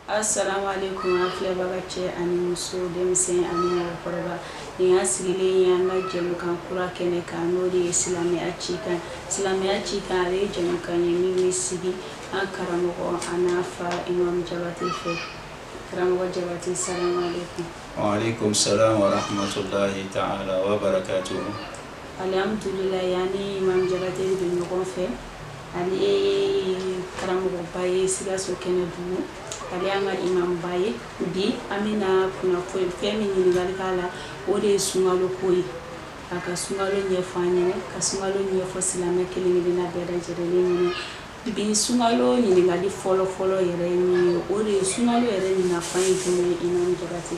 Assalamu alaikum afilɛbaga cɛ ani muso denmisɛn ani mɔgɔkɔrɔba nin y'a sigilen ye an ka jɛmukan kura kɛnɛ kan n'o de ye silamɛya cikan ale ye jɛmukan ye min bɛ sigi an karamɔgɔ an n'a fa Imam Jabate fɛ. Karamɔgɔ Jabate, salamu alaikum. Wa alaikum salam wa rahmatullahi ta'ala wa barakatuhu. Alhamdulilayi, ani Imam Jabate bɛ ɲɔgɔn fɛ. Ale ye karamɔgɔba ye Sikaso Kɛnɛdugu. Ale y'an ka imamba ye. Bi an bɛna kunnafoni fɛn min ɲininkali k'a la, o de ye sunkalo ko ye. A ka sunkalo ɲɛfɔ an ɲɛna, ka sunkalo ɲɛfɔ silamɛ kelen-kelenna bɛɛ lajɛlen ɲɛna. Bi sunkalo ɲininkali fɔlɔ-fɔlɔ yɛrɛ ye min ye, o de ye sunkalo yɛrɛ nafa ye jumɛn ye, Imam Jabate?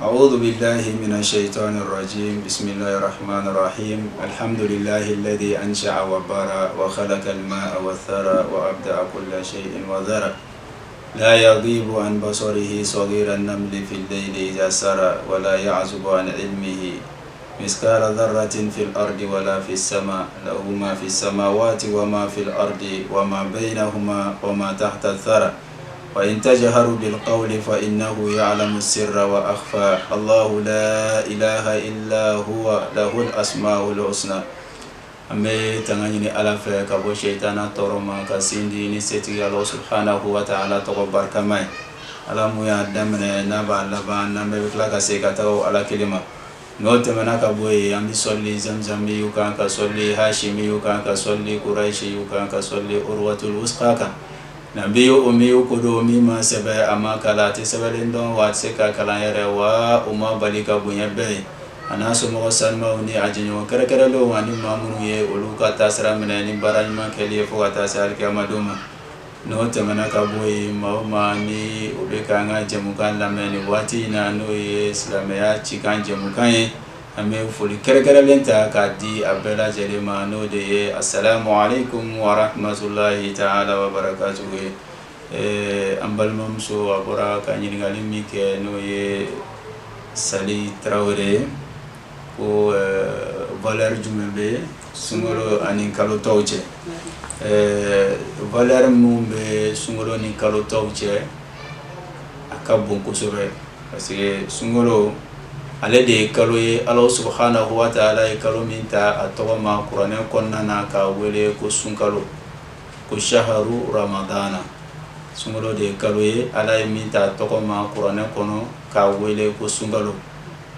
أعوذ بالله من الشيطان الرجيم بسم الله الرحمن الرحيم الحمد لله الذي أنشأ وبرأ وخلق الماء والثرى وأبدأ كل شيء وذرى لا يغيب عن بصره صغير النمل في الليل إذا سرى ولا يعزب عن علمه مثقال ذرة في الأرض ولا في السماء له ما في السماوات وما في الأرض وما بينهما وما تحت الثرى وإن تجهر بالقول فإنه يعلم السر وأخفى الله لا إله إلا هو له الأسماء الحسنى. أمي تغنيني على فك أبو شيطان تورما كسيندي نسيتي الله سبحانه وتعالى تقبر كماي على مويا دمنا نبع لبان نبي بكلا كسيكتاو على كلمة نوت منك أبوي أمي صلي زمزمي يكان كصلي هاشمي يكان كصلي قريشي يكان كصلي أروة الوسقى Nabiyu umiyu kudomi ma sɛbɛ a ma kala a tɛ sɛbɛlen dɔn wa a tɛ se ka kalan yɛrɛ wa u ma bali ka bonya bɛɛ ye a n'a somɔgɔ sanumaw ni a jɛɲɔgɔn kɛrɛkɛrɛnlenw ani maa minnu ye olu ka taasira minɛ ni baara ɲuman kɛli ye fo ka taa se alikiyama don ma. N'o tɛmɛna ka bɔ yen, maa o maa ni o bɛ k'an ka jɛmukan lamɛn nin waati in na n'o ye silamɛya cikan jɛmukan ye, an bɛ foli kɛrɛkɛrɛnlen ta k'a di a bɛɛ lajɛlen ma n'o de ye assalamu alaikum wa rahmatullahi ta'ala wa barakatuhu. An balimamuso a bɔra ka ɲininkali min kɛ n'o ye Sali Tarawele ko valeur jumɛn bɛ sunkalo ani kalo tɔw cɛ. Valeur min bɛ sunkalo ni kalo tɔw cɛ a ka bon kosɛbɛ parce que sunkalo ale de ye kalo ye. Ala subhanahu wa ta'ala ye kalo min ta a tɔgɔ ma kuranɛ kɔnɔna na k'a wele ko sunkalo, ko shaharu ramadana. Sunkalo de ye kalo ye. Ala ye min ta a tɔgɔ ma kuranɛ kɔnɔ k'a wele ko sunkalo.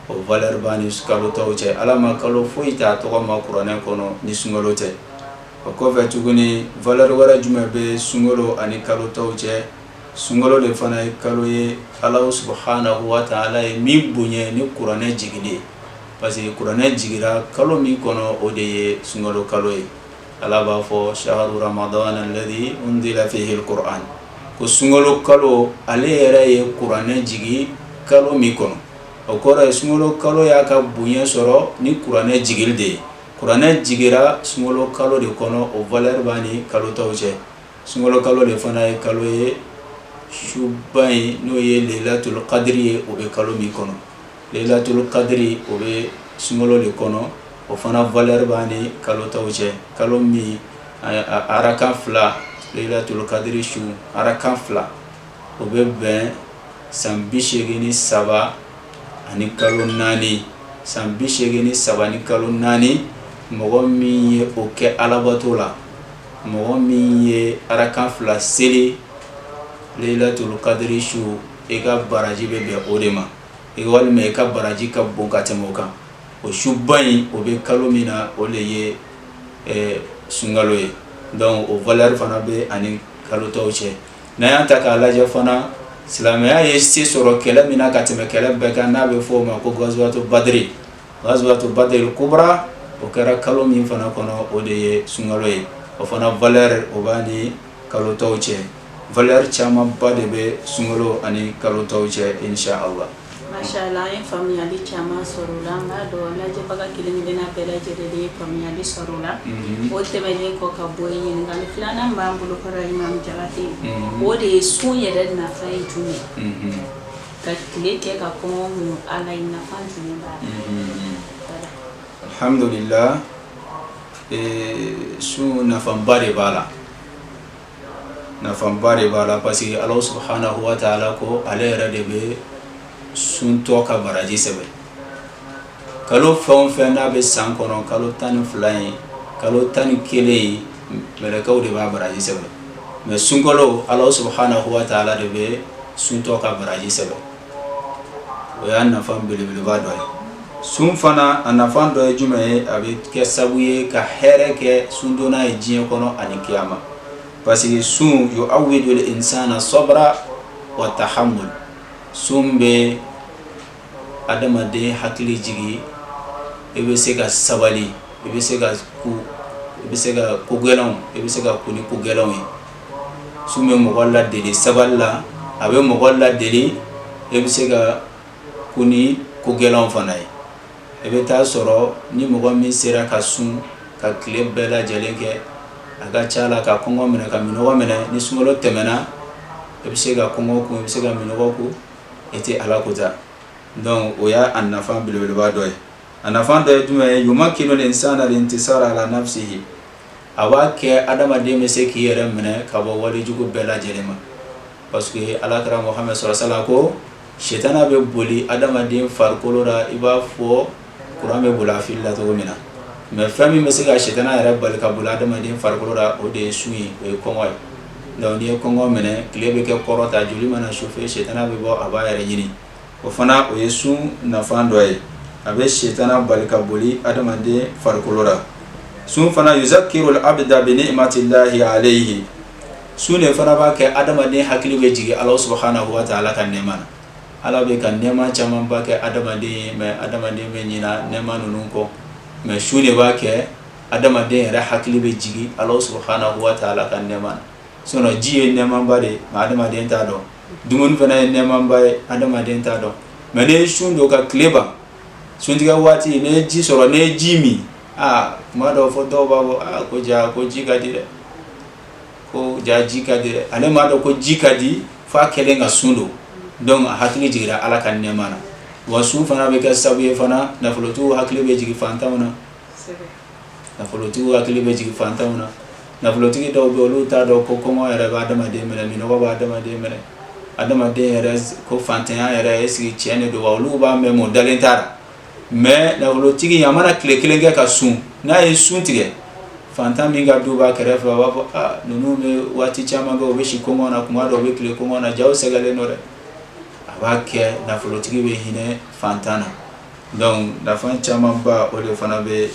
O valeur b'a ni kalo tɔw cɛ. Ala ma kalo foyi ta a tɔgɔ ma kuranɛ kɔnɔ ni sunkalo tɛ. O kɔfɛ tuguni valeur wɛrɛ jumɛn bɛ sunkalo ani kalo tɔw cɛ? Sunkalo de fana ye kalo ye. Ala subhanahu wa ta'ala ye min bonya ni kuranɛ jigili ye, parce que kuranɛ jigira kalo min kɔnɔ o de ye sunkalo kalo ye. Ala b'a fɔ shaharu ramadana alladhi unzila fihi alquran, ko sunkalo kalo ale yɛrɛ ye kuranɛ jigi kalo min kɔnɔ. O kɔrɔ ye sunkalo kalo y'a ka bonya sɔrɔ ni kuranɛ jigili de ye. Kuranɛ jigira sunkalo kalo de kɔnɔ. O valeur b'a ni kalo tɔw cɛ. Sunkalo kalo de fana ye kalo ye. Suba in n'o ye Lailatul Qadri ye, o bɛ kalo min kɔnɔ. Lailatul Qadri o bɛ sunkalo de kɔnɔ. O fana valeur b'a ni kalo tɔw cɛ. Kalo min arakan fila, Lailatul Qadri su arakan fila, o bɛ bɛn san 83 ani kalo 4. San 83 ni kalo 4. Mɔgɔ min ye o kɛ alabato la, mɔgɔ min ye arakan fila seli Lailatul Qadri su, i ka baraji bɛ bɛn o de ma. Walima i ka baraji ka bon ka tɛmɛ o kan. O suba in o bɛ kalo min na o de ye sunkalo ye. Donc o valeur fana bɛ ani kalo tɔw cɛ. N'an y'a ta k'a lajɛ fana, silamɛya ye se sɔrɔ kɛlɛ min na ka tɛmɛ kɛlɛ bɛɛ kan n'a bɛ fɔ o ma ko Ghazwatul Badri. Ghazwatul Badri kubra o kɛra kalo min fana kɔnɔ o de ye sunkalo ye. O fana valeur o b'a ni kalo tɔw cɛ. Valeur camanba de bɛ sunkalo ani kalo tɔw cɛ inshallah. Mashallah, an ye faamuyali caman sɔrɔ o la. An b'a dɔn lajɛbaga kelen-kelenna bɛɛ lajɛlen ye faamuyali sɔrɔ o la. O tɛmɛnen kɔ ka bɔ yen, ɲininkali filanan b'an bolo kɔrɔ Imam Jabate. O de ye sun yɛrɛ nafa ye jumɛn? Ka tile kɛ ka kɔngɔ muɲu Ala ye, nafa jumɛn b'a la? Alhamdulillah, sun nafaba de b'a la. nafaba de b'a la parce que Ala subhanahu wa ta'ala ko ale yɛrɛ de bɛ suntɔ ka baraji sɛbɛn kalo fɛn o fɛn n'a bɛ san kɔnɔ kalo 12 ye kalo 11 ye mɛlɛkɛw de b'a baraji sɛbɛn mais sunkalo Ala subhanahu wa ta'ala de bɛ suntɔ ka baraji sɛbɛn o y'a nafa belebeleba dɔ ye sun fana a nafa dɔ ye jumɛn ye a bɛ kɛ sababu ye ka hɛrɛ kɛ sundonna ye diɲɛ kɔnɔ ani kiyama parce que sun yu'awwidu al-insana sabra wa tahammul sun bɛ adamaden hakili jigi i bɛ se ka sabali i bɛ se ka ko gɛlɛnw i bɛ se ka ko ni ko gɛlɛnw ye sun bɛ mɔgɔ ladeli sabali la a bɛ mɔgɔ ladeli i bɛ se ka ko ni ko gɛlɛnw fana ye i bɛ taa sɔrɔ ni mɔgɔ min sera ka sun ka tile bɛɛ lajɛlen kɛ a ka ca la ka kɔngɔ minɛ ka minɔgɔ minɛ ni sunkalo tɛmɛna i bɛ se ka kɔngɔ kun i bɛ se ka minɔgɔ kun i tɛ Ala kota donc o y'a nafa belebeleba dɔ ye a nafa dɔ ye jumɛn ye yumakkinu al-insana al-intisara ala nafsihi a b'a kɛ adamaden bɛ se k'i yɛrɛ minɛ ka bɔ walejugu bɛɛ lajɛlen ma parce que Alakira Muhammad sallallahu alaihi wasallam ko sitana bɛ boli adamaden farikolo la i b'a fɔ kuran bɛ boli a fili la cogo min na mais fɛn min bɛ se ka sitana yɛrɛ bali ka boli adamaden farikolo la o de ye sun ye o ye kɔngɔ ye donc n'i ye kɔngɔ minɛ tile bɛ kɛ kɔrɔta joli mana chauffer sitana bɛ bɔ a b'a yɛrɛ ɲini o fana o ye sun nafa dɔ ye a bɛ sitana bali ka boli adamaden farikolo la sun fana yuzakkiru al-abda bi ni'matillahi alayhi sun de fana b'a kɛ adamaden hakili bɛ jigin Ala subhanahu wa ta'ala ka nɛɛma na Ala bɛ ka nɛɛma caman ba kɛ adamaden ye mais adamaden bɛ ɲina nɛɛma ninnu kɔ mais sun de b'a kɛ adamaden yɛrɛ hakili bɛ jigin Ala subhanahu wa ta'ala ka nɛɛma na sinon ji ye nɛɛmaba de ye mais adamaden t'a dɔn dumuni fana ye nɛɛmaba ye adamaden t'a dɔn mais ne sun don ka tile ban suntigɛ waati ne ye ji sɔrɔ ne ye ji min kuma dɔw fɔ dɔw b'a fɔ ko ja ko ji ka di dɛ ko ja ji ka di dɛ ale m'a dɔn ko ji ka di f'a kɛlen ka sun don donc a hakili jigira Ala ka nɛɛma na wa sun fana bɛ kɛ sababu ye fana nafolotigiw hakili bɛ jigin fantanw na nafolotigiw hakili bɛ jigin fantanw na nafolotigi dɔw bɛ olu t'a dɔn ko kɔngɔ yɛrɛ bɛ adamaden minɛ minɔgɔ bɛ adamaden minɛ adamaden yɛrɛ ko fantanya yɛrɛ est-ce que tiɲɛ de don wa olu b'a mɛn mɔ dalen t'a la mais nafolotigi a mana tile kelen kɛ ka sun n'a ye sun tigɛ fantan min ka du b'a kɛrɛfɛ a b'a fɔ ninnu bɛ waati caman kɛ u bɛ si kɔngɔ na kuma dɔw u bɛ tile kɔngɔ na jaw sɛgɛlen don dɛ a b'a kɛ nafolotigi bɛ hinɛ fantan na donc nafa caman ba o de fana bɛ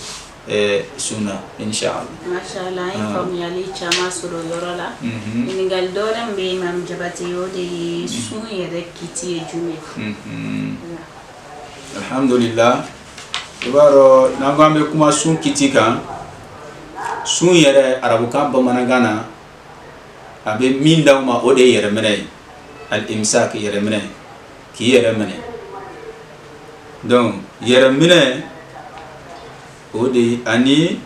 sunna inshallah mashallah in faamuyali caman sɔrɔ yɔrɔ la ɲininkali dɔ wɛrɛ min bɛ Imam Jabate o de ye sun yɛrɛ kiti ye jumɛn alhamdulillah i b'a dɔn n'an ko an bɛ kuma sun kiti kan sun yɛrɛ arabukan bamanankan na a bɛ min d'aw ma o de ye yɛrɛminɛ ye al-imsak yɛrɛminɛ k'i yɛrɛ minɛ donc yɛrɛminɛ o de ani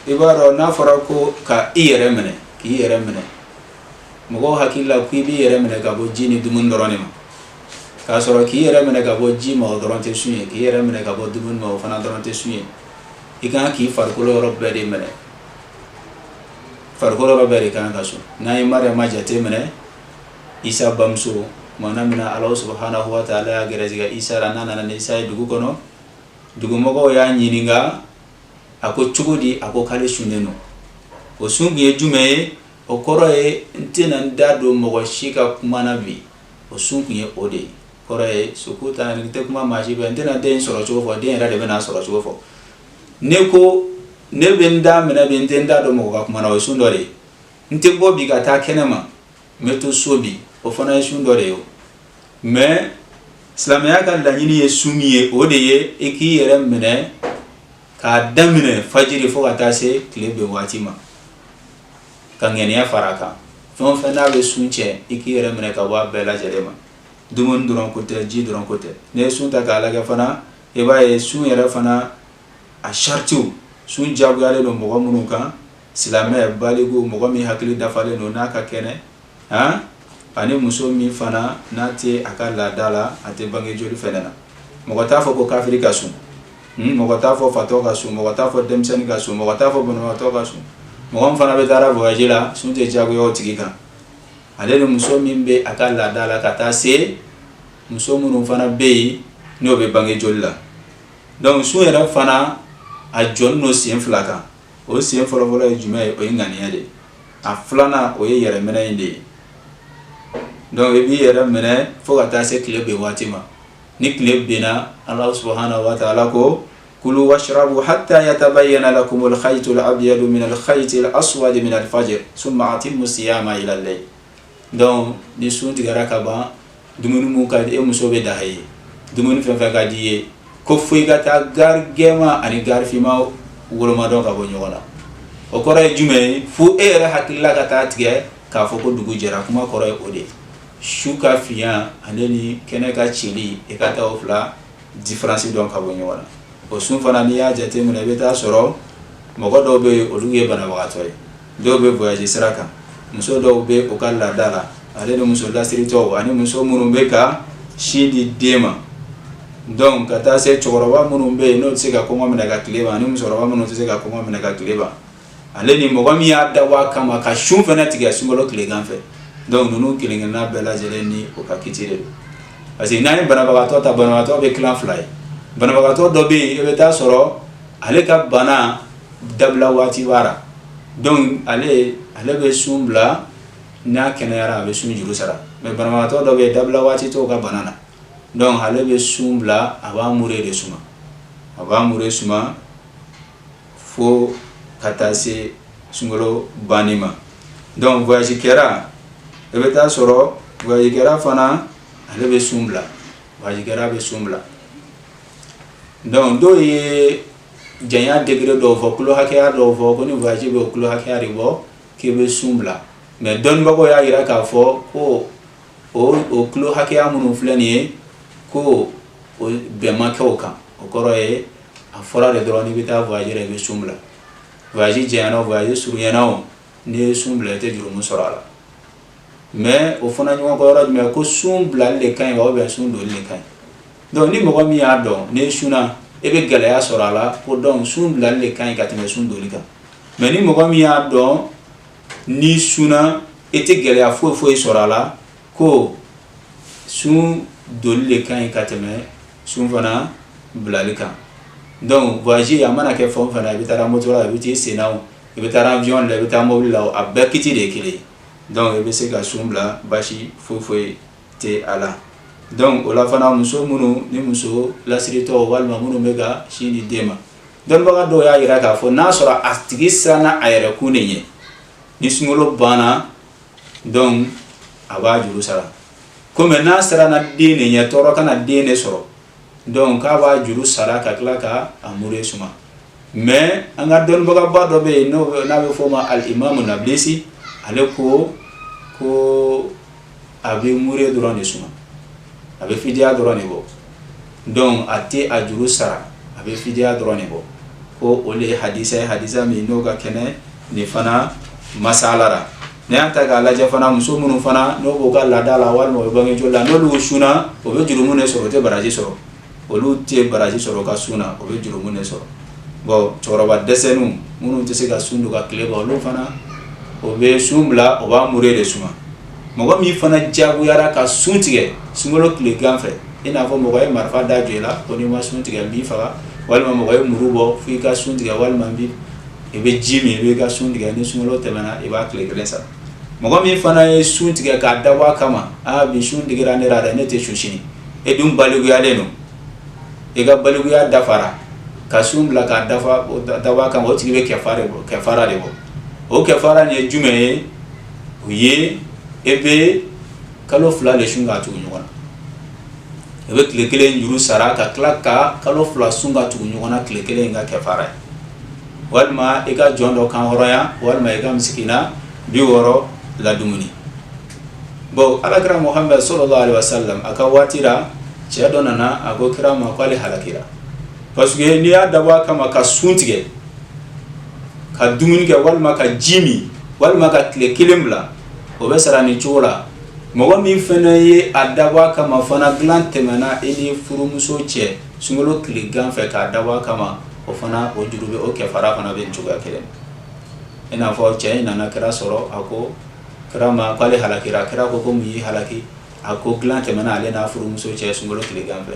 i b'a dɔn n'a fɔra ko ka i yɛrɛ minɛ k'i yɛrɛ minɛ mɔgɔw hakili la k'i b'i yɛrɛ minɛ ka bɔ ji ni dumuni dɔrɔn de ma k'a sɔrɔ k'i yɛrɛ minɛ ka bɔ ji ma o dɔrɔn tɛ sun ye k'i yɛrɛ minɛ ka bɔ dumuni ma o fana dɔrɔn tɛ sun ye i kan k'i farikolo yɔrɔ bɛɛ de minɛ farikolo yɔrɔ bɛɛ de kan ka sun n'an ye Mariama jate minɛ Isa bamuso tumana min na Ala subhanahu wa ta'ala y'a gɛrɛsɛgɛ Isa la n'a nana ni Isa ye dugu kɔnɔ dugumɔgɔw y'a ɲininka a ko cogo di a ko k'ale sunnen don o sun kun ye jumɛn ye o kɔrɔ ye n tɛna n da don mɔgɔ si ka kuma na bi o sun kun ye o de ye kɔrɔ ye suku ta n tɛ kuma maa si bɛ n tɛna den sɔrɔ cogo fɔ den yɛrɛ de bɛna sɔrɔ cogo fɔ ne ko ne bɛ n da minɛ bi n tɛ n da don mɔgɔ ka kuma na o ye sun dɔ de ye n tɛ bɔ bi ka taa kɛnɛ ma n bɛ to so bi o fana ye sun dɔ de ye o mais silamɛya ka laɲini ye sun min ye o de ye i k'i yɛrɛ minɛ k'a daminɛ fajiri fo ka taa se tile bɛn waati ma ka ŋaniya fara a kan fɛn o fɛn n'a bɛ sun cɛ i k'i yɛrɛ minɛ ka bɔ a bɛɛ lajɛlen ma dumuni dɔrɔn ko tɛ ji dɔrɔn ko tɛ n'i ye sun ta k'a lajɛ fana i b'a ye sun yɛrɛ fana a saritiw sun jagoyalen don mɔgɔ minnu kan silamɛ baligu mɔgɔ min hakili dafalen don n'a ka kɛnɛ ani muso min fana n'a tɛ a ka laada la a tɛ bange joli fɛnɛ na mɔgɔ t'a fɔ ko kafiri ka sun mɔgɔ t'a fɔ fatɔ ka sun mɔgɔ t'a fɔ denmisɛnnin ka sun mɔgɔ t'a fɔ banabaatɔ ka sun mɔgɔ fana bɛ taara voyage la sun tɛ jagoya o tigi kan ale ni muso min bɛ a ka laada la ka taa se muso minnu fana bɛ yen n'o bɛ bange joli la donc sun yɛrɛ fana a jɔn n'o sen fila kan o sen fɔlɔfɔlɔ ye jumɛn ye o ye ŋaniya de a filanan o ye yɛrɛminɛ in de ye donc i b'i yɛrɛ minɛ fo ka taa se tile bɛn waati ma ni tile bɛnna Allah subhanahu wa ta'ala ko kulu washrabu hatta yatabayyana lakum al-khayt al-abyad min al-khayt al-aswad min al-fajr thumma atimmu siyama ila al-layl donc ni sun tigɛra ka ban dumuni mun ka di e muso bɛ daha ye dumuni fɛn fɛn ka di ye ko fo i ka taa gari gɛma ani gari finma wolomadɔn ka bɔ ɲɔgɔn na o kɔrɔ ye jumɛn ye fo e yɛrɛ hakilila ka taa tigɛ k'a fɔ ko dugu jɛra kuma kɔrɔ ye o de su ka fiɲɛ ale ni kɛnɛ ka cili i ka taa o fila différence dɔn ka bɔ ɲɔgɔn na o sun fana n'i y'a jate minɛ i bɛ taa sɔrɔ mɔgɔ dɔw bɛ yen olu ye banabagatɔ ye dɔw bɛ voyage sira kan muso dɔw bɛ u ka laada la ale ni muso lasiritɔw ani muso minnu bɛ ka sin di den ma donc ka taa se cɛkɔrɔba minnu bɛ yen n'o tɛ se ka kɔngɔ minɛ ka tile ban ani musokɔrɔba minnu tɛ se ka kɔngɔ minɛ ka tile ban ale ni mɔgɔ min y'a dabɔ a kama ka sun fana tigɛ sunkalo tilegan fɛ donc ninnu kelen-kelenna bɛɛ lajɛlen ni o ka kiti de don parce que n'an ye banabagatɔ ta banabagatɔ bɛ tilan fila ye banabagatɔ dɔ bɛ yen i bɛ taa sɔrɔ ale ka bana dabila waati b'a la donc ale bɛ sun bila n'a kɛnɛyara a bɛ sun juru sara mais banabagatɔ dɔ bɛ yen dabila waati t'o ka bana na donc ale bɛ sun bila a b'a mure de suma a b'a mure suma fo ka taa se sunkalo banni ma donc voyage kɛra i bɛ taa sɔrɔ voyage kɛra fana ale bɛ sun bila voyage kɛra bɛ sun bila donc dɔw ye janya degré dɔw fɔ kilo hakɛya dɔw fɔ ko ni voyage bɛ o kilo hakɛya de bɔ k'i bɛ sun bila mais dɔnnibagaw y'a jira k'a fɔ ko o kilo hakɛya minnu filɛ nin ye ko o bɛn ma kɛ o kan o kɔrɔ ye a fɔra de dɔrɔn n'i bɛ taa voyage la i bɛ sun bila voyage janyana o voyage surunyana o n'i ye sun bila i tɛ jurumu sɔrɔ a la mais o fana ɲɔgɔn kɔ yɔrɔ jumɛn ko sun bilali de ka ɲi wa ubiyɛn sun doli de ka ɲi donc ni mɔgɔ min y'a dɔn n'i sunna i bɛ gɛlɛya sɔrɔ a la ko donc sun bilali de ka ɲi ka tɛmɛ sun doli kan mais ni mɔgɔ min y'a dɔn ni sunna i tɛ gɛlɛya foyi foyi sɔrɔ a la ko sun doli de ka ɲi ka tɛmɛ sun fana bilali kan donc voyage a mana kɛ fɛn o fɛn na i bɛ taa moto la i bɛ t'i sen na o i bɛ taa avion la i bɛ taa mobili la a bɛɛ kiti de ye kelen ye donc i bɛ se ka sun bila basi foyi foyi tɛ a la donc o la fana muso minnu ni muso lasiritɔ walima minnu bɛ ka sin di den ma dɔnnibaga dɔw y'a jira k'a fɔ n'a sɔrɔ a tigi siranna a yɛrɛ kun de ɲɛ ni sunkalo banna donc a b'a juru sara komi n'a siranna den de ɲɛ tɔɔrɔ kana den de sɔrɔ donc k'a b'a juru sara ka tila ka a mure suma mais an ka dɔnnibagaba dɔ bɛ yen n'a bɛ fɔ o ma al-imamu Nablisi ale ko a bɛ mure dɔrɔn de suma a bɛ fidiya dɔrɔn de bɔ donc a tɛ a juru sara a bɛ fidiya dɔrɔn de bɔ ko o de ye hadisa ye hadisa min n'o ka kɛnɛ nin fana masala la ne y'a ta k'a lajɛ fana muso minnu fana n'o b'o ka laada la walima o bɛ bange joli la n'olu sunna o bɛ jurumu de sɔrɔ o tɛ baraji sɔrɔ olu tɛ baraji sɔrɔ o ka sun na o bɛ jurumu de sɔrɔ bon cɛkɔrɔba dɛsɛnniw minnu tɛ se ka sun don ka tile ban olu fana o bɛ sun bila o b'a mure de suma mɔgɔ min fana jagoyara ka sun tigɛ sunkalo tilegan fɛ i n'a fɔ mɔgɔ ye marifa da jɔ i la ko n'i ma sun tigɛ n b'i faga walima mɔgɔ ye muru bɔ fo i ka sun tigɛ walima i bɛ ji min i bɛ ka sun tigɛ ni sunkalo tɛmɛna i b'a tile kelen sara mɔgɔ min fana ye sun tigɛ k'a dabɔ a kama bi sun tigɛra ne la dɛ ne tɛ su sini e dun baliguyalen don i ka baliguya dafara ka sun bila k'a dabɔ a kama o tigi bɛ kɛfara de bɔ o kɛfara nin ye jumɛn ye o ye e bɛ kalo fila de sun k'a tugu ɲɔgɔn na i bɛ tile kelen juru sara ka tila ka kalo fila sun k'a tugu ɲɔgɔn na tile kelen in ka kɛfara ye walima i ka jɔn dɔ kan hɔrɔnya walima i ka misikina 60 la dumuni bon alakira Muhammad sallallahu alaihi wasallam a ka waati la cɛ dɔ nana a ko kira ma ko ale halakira parce que n'i y'a dabɔ a kama ka sun tigɛ ka dumuni kɛ walima ka ji min walima ka tile kelen bila o bɛ sara ni cogo la mɔgɔ min fana ye a dabɔ a kama fana dilan tɛmɛna i ni furumuso cɛ sunkalo tilegan fɛ k'a dabɔ a kama o fana o juru bɛ o kɛfara fana bɛ nin cogoya kelen ina fo che nana kira soro ako kira ma kwale halakira kira ko mi halaki ako glante mana ale na furu muso che sungolo kile gambe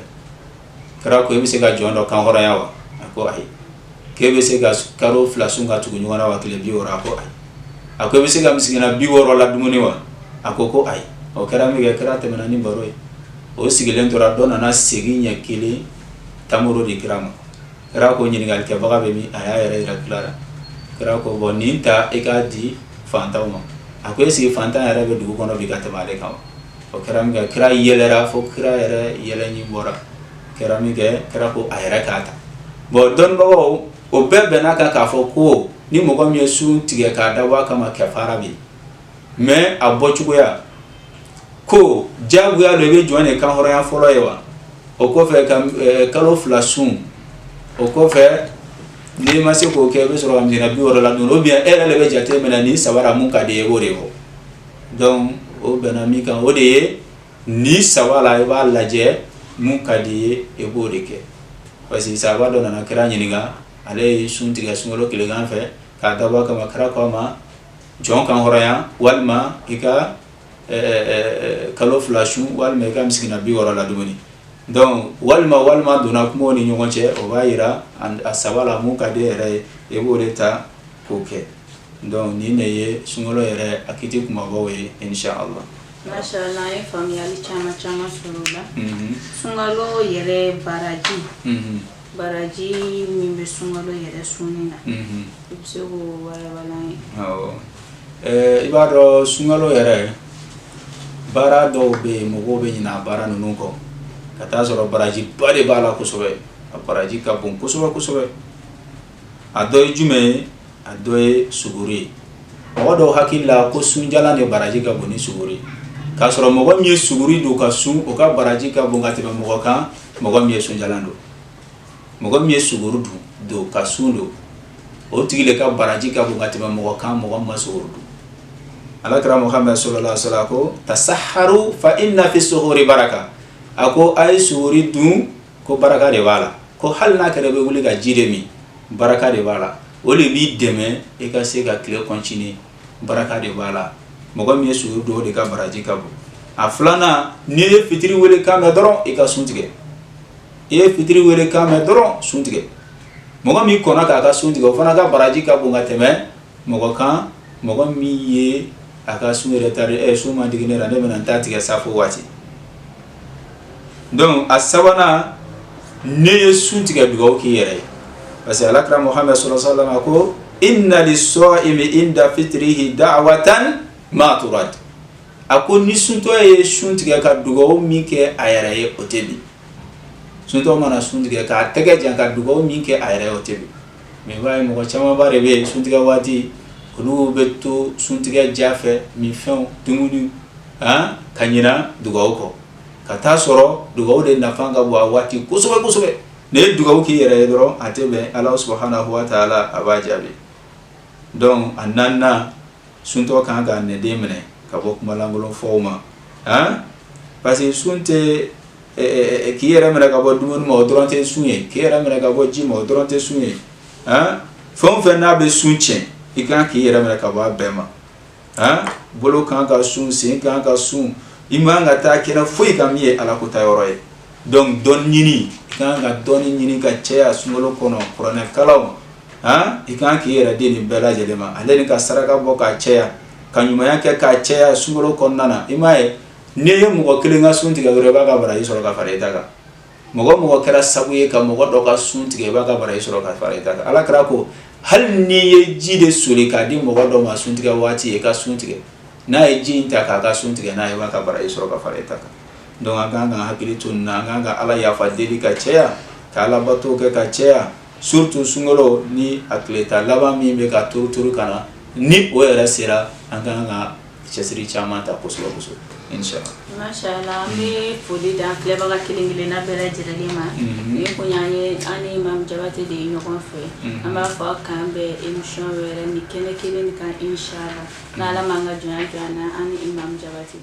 kira ko yebise ga jondo kan hora yawa ako ai kebise ga karo flasunga tugunyu wana wa kile biora ako ai ako yebise ga misigina bioro la dumuni wa ako ko ai o kira mi ga kira temana ni baroi o sigilen tora dona na seginya kile tamuro di kirama kira ko nyini gal ke baga be mi aya yere ira klara kira ko boninta ikadi fantawma ako esi fanta yere be dugu kono bi gata male kaw o kira mi ga kira yelera fo kira yere yele ni bora kira mi ga kira ko ayere kata bo don bawo o bebe na ka fo ko ni mo gom yesu tige ka dawa kama kafara bi me abochugo ya ko jabu ya lebe joane kan horo ya folo yewa o ko fe kam kalo flasun o ko fe ni mase ko ke be soro am dina bi woro la no bien era lebe jate mena ni sawara mun ka de wore ho donc o benami kan o de ni sawala e ba laje mun ka de e bore ke parce que sawa do na kira nyiniga ale sunti ga sungolo kile gan fe ka daba kama kra ko ma jon kan horo ya walma ika kalo flashu walma ika miskina bi woro la dumuni donc walma dona kumo ni nyonche o bayira and asabala mu ka de re e bo leta koke donc ni neye sungolo yere akiti kuma bawe inshallah mashallah e famiyali chama surula sungalo yere baraji mimbe sungalo yere sunina ibsego wala ibado sungalo yere bara do be mo be nyina bara nunu ko kata soro baraji bade bala kusobe baraji ka bon kusobe adoy jume adoy suguri odo hakilla ko sunjala ne baraji ka boni suguri ka soro mo gom ye suguri do ka sun o ka baraji ka bon gatibe mo ka mo gom ye sunjala ndo mo gom ye suguru do ka sundo o tigile ka baraji ka bon gatibe mo ka mo gom masuguru alakra muhammad sallallahu alaihi wasallam ko tasahharu fa inna fi suhuri baraka ako ay suri dun ko baraka de wala ko halna kare be wuli ga jide mi baraka de wala woli bi deme e ka se ga clé continue baraka de wala mo go mi suru do de ka baraji ka bu aflana ni fitri wele ka me doron e ka suntige e fitri wele ka me doron suntige mo go mi kona ka suntige fana ka baraji ka bu ngateme mo go mi ye aka sunere tare e suma digine rande men antati ga safo wati donc asabana ne suntiga dugaw ki yere parce que alakra muhammad sallallahu alaihi wasallam ko inna lis-sa'imi inda fitrihi da'watan ma turad ako ni sunto ye suntiga ka dugaw mi ke ayere ye otebi sunto mana suntiga ka tege jan ka dugaw mi ke ayere otebi me bay mo chama bare be suntiga wati kulu beto suntiga jafe mi fen tumudu kanyina dugaw ko kata soro dugaw de nafanga bo wati kusobe ne dugaw ki yere doro atebe Allah subhanahu wa ta'ala abajabe donc ananna sunto kan ga ne demene ka bo kuma langolo fawma parce que sunte ki yere mena ka bo dumun mo doronte sunye ki yere mena ka bo jimo doronte sunye fon fe na be sunche ikan ki yere mena ka bo bema bolo kan ga sun sin kan ga sun imanga ta kena foi kamie ala ko tayoroy donc don nyini kanga don nyini ka cheya sungolo kono korona kalaw ikan ki yera deni bela jelema aleni ka saraka boka cheya kanyuma yake ka cheya sungolo konnana imaye ne mu ko kelenga sunti ga reba ga bara isoro ka fareta ga mo kera sabuye ka mo do ka sunti ga ba ga bara isoro ka fareta ga ala kra ko hal ni ye jide suri ka di mo do ma sunti ga wati e ka sunti ga na ejinta ka suntiga na yawa ka bara isoro ka fareta ka don aga hakili tunna aga ala ya fadeli ka cheya ka ala bato ka cheya surtout sungolo ni atleta laba mi be ka turu kana ni o era sera aga chesiri chama ta kusulo inshallah mashallah mi fodi da kleba ka kilingile na bela jiralima ni kunyaye ani imam jabate de nyokon fe ama fa kambe emission were ni kene ka inshallah na la manga jana ani imam jabate